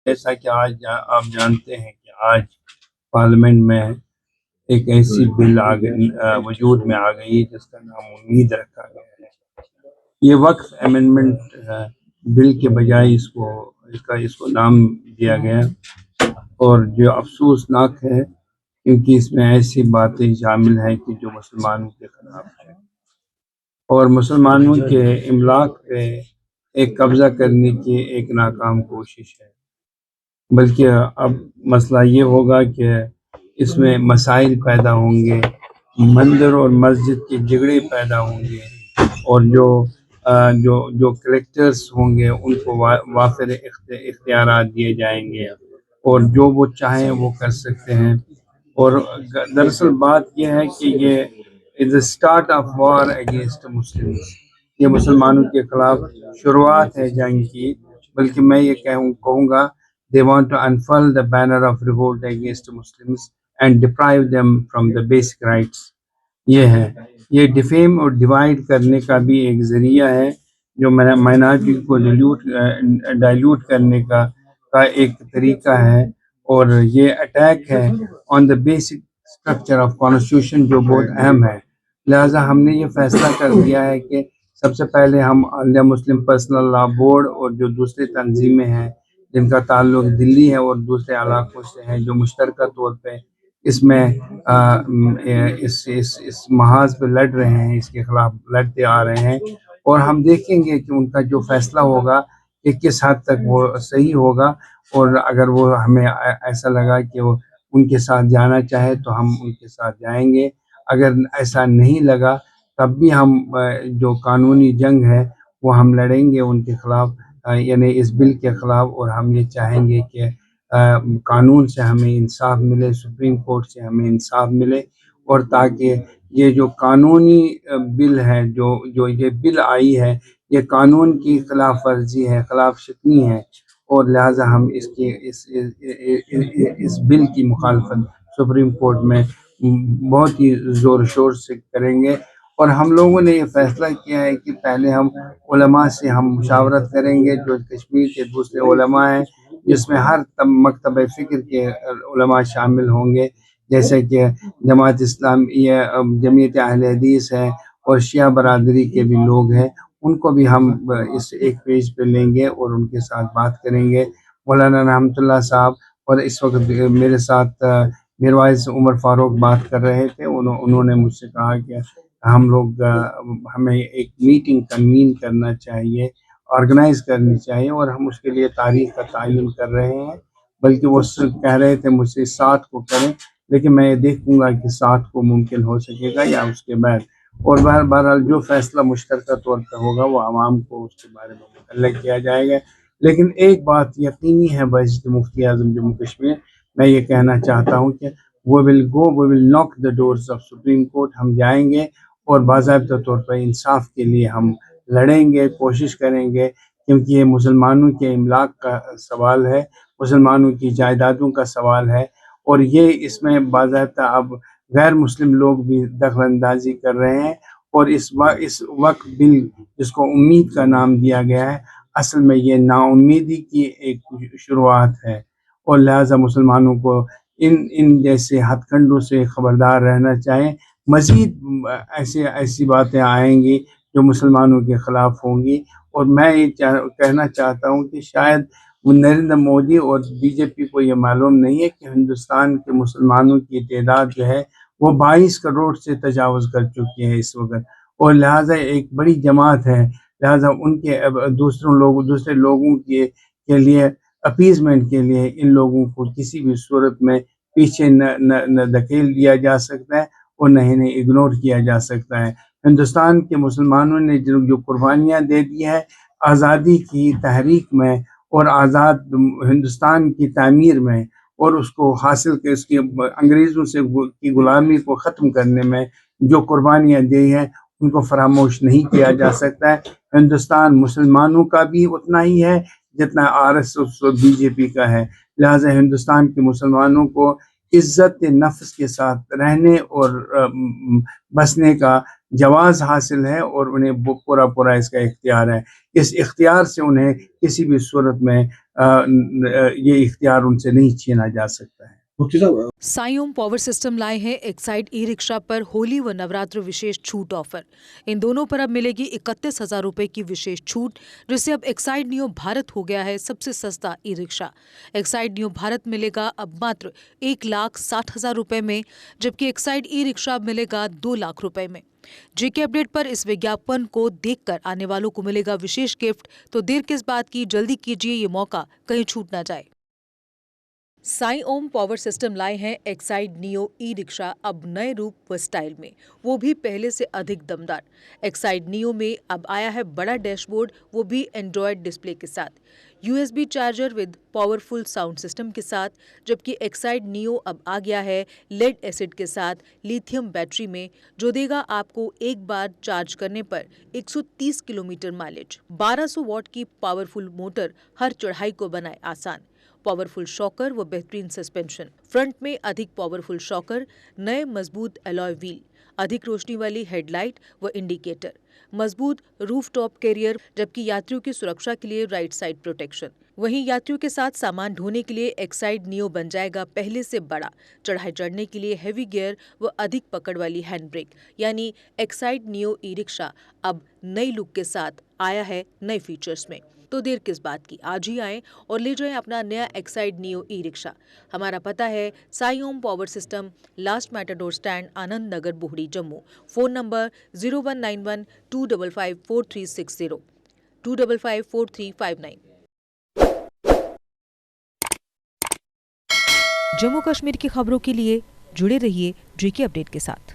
جیسا کہ آج آپ جانتے ہیں کہ آج پارلیمنٹ میں ایک ایسی بل وجود میں آ گئی جس کا نام امید رکھا گیا ہے۔ یہ وقف امینڈمنٹ بل کے بجائے اس کو نام دیا گیا، اور جو افسوسناک ہے کیونکہ اس میں ایسی باتیں شامل ہیں کہ جو مسلمانوں کے خلاف ہے اور مسلمانوں کے املاک پہ ایک قبضہ کرنے کی ایک ناکام کوشش ہے۔ بلکہ اب مسئلہ یہ ہوگا کہ اس میں مسائل پیدا ہوں گے، مندر اور مسجد کے جھگڑے پیدا ہوں گے، اور جو کلیکٹرز ہوں گے ان کو وافر اختیارات دیے جائیں گے، اور جو وہ چاہیں وہ کر سکتے ہیں۔ اور دراصل بات یہ ہے کہ یہ is a start of war against Muslims, یہ مسلمانوں کے خلاف شروعات ہے جنگ کی۔ بلکہ میں یہ کہوں گا they want to unfurl the banner of revolt against Muslims and deprive them from the basic rights۔ یہ ڈیفیم اور ڈیوائڈ کرنے کا بھی ایک ذریعہ ہے، جو مائنارٹی کو ڈائلیوٹ کرنے کا ایک طریقہ ہے، اور یہ اٹیک ہے on the basic structure of constitution, جو بہت اہم ہے۔ لہٰذا ہم نے یہ فیصلہ کر دیا ہے کہ سب سے پہلے ہم عالیہ مسلم پرسنل لا بورڈ اور جو دوسری تنظیمیں ہیں جن کا تعلق دلی ہے اور دوسرے علاقوں سے ہیں، جو مشترکہ طور پہ اس میں اس محاذ پہ لڑ رہے ہیں، اس کے خلاف لڑتے آ رہے ہیں، اور ہم دیکھیں گے کہ ان کا جو فیصلہ ہوگا کہ کس حد تک وہ صحیح ہوگا، اور اگر وہ ہمیں ایسا لگا کہ وہ ان کے ساتھ جانا چاہے تو ہم ان کے ساتھ جائیں گے۔ اگر ایسا نہیں لگا تب بھی ہم جو قانونی جنگ ہے وہ ہم لڑیں گے ان کے خلاف، یعنی اس بل کے خلاف، اور ہم یہ چاہیں گے کہ قانون سے ہمیں انصاف ملے، سپریم کورٹ سے ہمیں انصاف ملے، اور تاکہ یہ جو قانونی بل ہے، جو یہ بل آئی ہے، یہ قانون کی خلاف ورزی ہے، خلاف شکنی ہے، اور لہٰذا ہم اس بل کی مخالفت سپریم کورٹ میں بہت ہی زور شور سے کریں گے۔ اور ہم لوگوں نے یہ فیصلہ کیا ہے کہ پہلے ہم علماء سے ہم مشاورت کریں گے، جو کشمیر کے دوسرے علماء ہیں، جس میں ہر مکتبہ فکر کے علماء شامل ہوں گے، جیسے کہ جماعت اسلامیہ، جمعیت اہل حدیث ہے، اور شیعہ برادری کے بھی لوگ ہیں، ان کو بھی ہم اس ایک پیج پہ لیں گے اور ان کے ساتھ بات کریں گے۔ مولانا رحمۃ اللہ صاحب، اور اس وقت میرے ساتھ میروائز عمر فاروق بات کر رہے تھے، انہوں نے مجھ سے کہا کہ ہمیں ایک میٹنگ کنوین کرنا چاہیے، آرگنائز کرنی چاہیے، اور ہم اس کے لیے تاریخ کا تعین کر رہے ہیں۔ بلکہ وہ کہہ رہے تھے مجھ سے 7 کو کریں، لیکن میں یہ دیکھوں گا کہ 7 کو ممکن ہو سکے گا یا اس کے بعد، اور بہرحال جو فیصلہ مشترکہ طور پہ ہوگا وہ عوام کو اس کے بارے میں مطلع کیا جائے گا۔ لیکن ایک بات یقینی ہے، بحیثیت مفتی اعظم جموں کشمیر میں یہ کہنا چاہتا ہوں کہ we will knock the doors of Supreme Court، ہم جائیں گے اور باضابطہ طور پر انصاف کے لیے ہم لڑیں گے، کوشش کریں گے، کیونکہ یہ مسلمانوں کے املاک کا سوال ہے، مسلمانوں کی جائیدادوں کا سوال ہے، اور یہ اس میں باضابطہ اب غیر مسلم لوگ بھی دخل اندازی کر رہے ہیں، اور اس وقت بل جس کو امید کا نام دیا گیا ہے، اصل میں یہ نا امیدی کی ایک شروعات ہے، اور لہٰذا مسلمانوں کو ان جیسے ہتھ کنڈوں سے خبردار رہنا چاہیے۔ مزید ایسی باتیں آئیں گی جو مسلمانوں کے خلاف ہوں گی، اور میں یہ کہنا چاہتا ہوں کہ شاید نریندر مودی اور بی جے پی کو یہ معلوم نہیں ہے کہ ہندوستان کے مسلمانوں کی تعداد جو ہے وہ 22 کروڑ سے تجاوز کر چکی ہے اس وقت، اور لہٰذا ایک بڑی جماعت ہے، لہٰذا ان کے دوسرے لوگوں کے لیے اپیزمنٹ کے لیے ان لوگوں کو کسی بھی صورت میں پیچھے نہ دھکیل دیا جا سکتا ہے، اور نہ انہیں اگنور کیا جا سکتا ہے۔ ہندوستان کے مسلمانوں نے جو قربانیاں دے دی ہے آزادی کی تحریک میں، اور آزاد ہندوستان کی تعمیر میں، اور اس کو حاصل کے اس کی انگریزوں سے کی غلامی کو ختم کرنے میں جو قربانیاں دی ہیں ان کو فراموش نہیں کیا جا سکتا ہے۔ ہندوستان مسلمانوں کا بھی اتنا ہی ہے جتنا RSS اور BJP کا ہے، لہٰذا ہندوستان کے مسلمانوں کو عزت نفس کے ساتھ رہنے اور بسنے کا جواز حاصل ہے، اور انہیں پورا پورا اس کا اختیار ہے. اس اختیار سے انہیں کسی بھی صورت میں یہ اختیار ان سے نہیں چھینا جا سکتا ہے. سائی اوم پاور سسٹم لائے ہیں ایکسائڈ ای رکشا پر ہولی و نوراتر وشیش چھوٹ آفر. ان دونوں پر اب ملے گی 31,000 روپے کی وشیش چھوٹ، جس سے اب ایکسائڈ نیو بھارت ہو گیا ہے سب سے سستا ای رکشا. ایکسائڈ نیو بھارت ملے گا اب ماتر 1,60,000 روپے میں، جبکہ ایکسائڈ ای رکشا اب ملے گا 2 لاکھ روپے میں. جے کے اپڈیٹ پر اس وگیاپن کو دیکھ کر آنے والوں کو ملے گا وشیش گفٹ، تو دیر کس بات کی، جلدی کیجیے، یہ موقع کہیں چھوٹ نہ جائے. سائی اوم پاور سسٹم لائے ہیں ایکسائڈ نیو ای رکشا اب نئے روپ و سٹائل میں، وہ بھی پہلے سے ادھک دمدار. ایکسائڈ نیو میں اب آیا ہے بڑا ڈیش بورڈ، وہ بھی اینڈرائڈ ڈسپلے کے ساتھ، USB charger with powerful sound system کے ساتھ، جبکہ ایکسائڈ نیو اب آ گیا ہے لیڈ ایسڈ کے ساتھ لیتھیم بیٹری میں، جو دے گا آپ کو ایک بار چارج کرنے پر 130 کلومیٹر مائلیج. 1200 واٹ کی پاورفل موٹر ہر چڑھائی کو بنائے آسان. پاورفل شاکر و بہترین سسپینشن، فرنٹ میں ادھک پاورفل شاکر، نئے مضبوط الوائے ویل، ادھک روشنی والی ہیڈ لائٹ و انڈیکیٹر، مضبوط روف ٹاپ کیریئر، جبکہ یاتریوں کی سرکشا کے لیے رائٹ سائڈ پروٹیکشن. وہیں یاتریوں کے ساتھ سامان ڈھونے کے لیے ایکسائڈ نیو بن جائے گا پہلے سے بڑا. چڑھائی چڑھنے کے لیے ہیوی گیئر و ادھک پکڑ والی ہینڈ بریک، یعنی ایکسائڈ نیو ای رکشا اب نئی لک کے ساتھ آیا ہے نئے فیچرز میں. تو دیر کس بات کی، آج ہی آئیں اور لے جائیں اپنا نیا ایکسائڈ نیو ای رکشا. ہمارا پتہ ہے Sai Om power system, last matador stand, Anand Nagar, Bohri, Jammu. Phone number 0191-255-4360 255-4359. Jammu Kashmir کی خبروں کے لیے جڑے رہیے جے کے اپڈیٹ کے ساتھ.